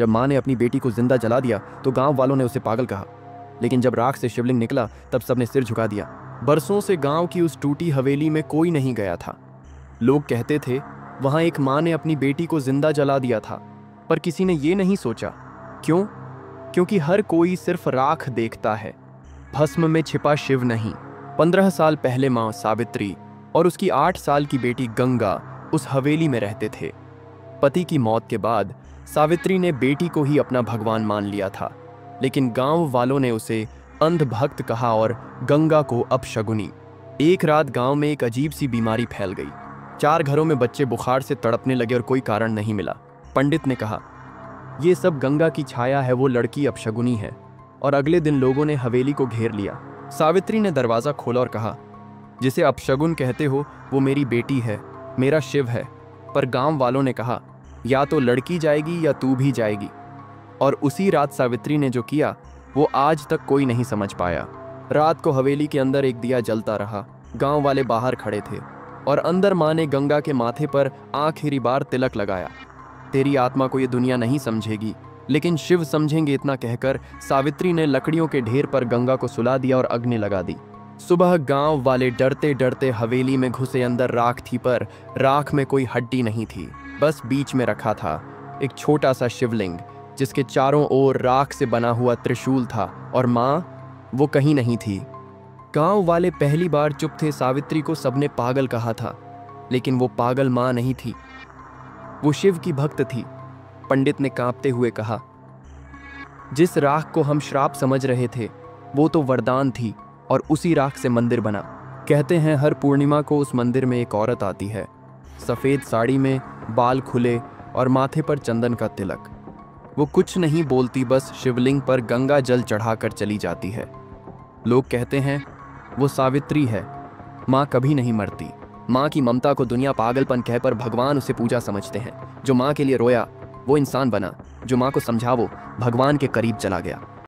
जब माँ ने अपनी बेटी को जिंदा जला दिया तो गांव वालों ने उसे पागल कहा, लेकिन जब राख से शिवलिंग निकला तब सबने सिर झुका दिया। बरसों से गांव की उस टूटी हवेली में कोई नहीं गया था। लोग कहते थे वहां एक माँ ने अपनी बेटी को जिंदा जला दिया था, पर किसी ने ये नहीं सोचा क्यों? क्योंकि हर कोई सिर्फ राख देखता है, भस्म में छिपा शिव नहीं। 15 साल पहले माँ सावित्री और उसकी 8 साल की बेटी गंगा उस हवेली में रहते थे। पति की मौत के बाद सावित्री ने बेटी को ही अपना भगवान मान लिया था, लेकिन गांव वालों ने उसे अंधभक्त कहा और गंगा को अपशगुनी। एक रात गांव में एक अजीब सी बीमारी फैल गई। 4 घरों में बच्चे बुखार से तड़पने लगे और कोई कारण नहीं मिला। पंडित ने कहा ये सब गंगा की छाया है, वो लड़की अपशगुनी है। और अगले दिन लोगों ने हवेली को घेर लिया। सावित्री ने दरवाज़ा खोला और कहा जिसे अपशगुन कहते हो वो मेरी बेटी है, मेरा शिव है। पर गांव वालों ने कहा या तो लड़की जाएगी या तू भी जाएगी। और उसी रात सावित्री ने जो किया वो आज तक कोई नहीं समझ पाया। रात को हवेली के अंदर एक दिया जलता रहा। गांव वाले बाहर खड़े थे और अंदर माँ ने गंगा के माथे पर आखिरी बार तिलक लगाया। तेरी आत्मा को ये दुनिया नहीं समझेगी, लेकिन शिव समझेंगे, इतना कहकर सावित्री ने लकड़ियों के ढेर पर गंगा को सुला दिया और अग्नि लगा दी। सुबह गांव वाले डरते डरते हवेली में घुसे। अंदर राख थी, पर राख में कोई हड्डी नहीं थी। बस बीच में रखा था एक छोटा सा शिवलिंग, जिसके चारों ओर राख से बना हुआ त्रिशूल था। और माँ वो कहीं नहीं थी। गांव वाले पहली बार चुप थे। सावित्री को सबने पागल कहा था, लेकिन वो पागल माँ नहीं थी, वो शिव की भक्त थी। पंडित ने कांपते हुए कहा जिस राख को हम श्राप समझ रहे थे वो तो वरदान थी, और उसी राख से मंदिर बना। कहते हैं हर पूर्णिमा को उस मंदिर में एक औरत आती है, सफ़ेद साड़ी में, बाल खुले और माथे पर चंदन का तिलक। वो कुछ नहीं बोलती, बस शिवलिंग पर गंगा जल चढ़ाकर चली जाती है। लोग कहते हैं वो सावित्री है। माँ कभी नहीं मरती। माँ की ममता को दुनिया पागलपन कह, पर भगवान उसे पूजा समझते हैं। जो माँ के लिए रोया वो इंसान बना, जो माँ को समझा वो भगवान के करीब चला गया।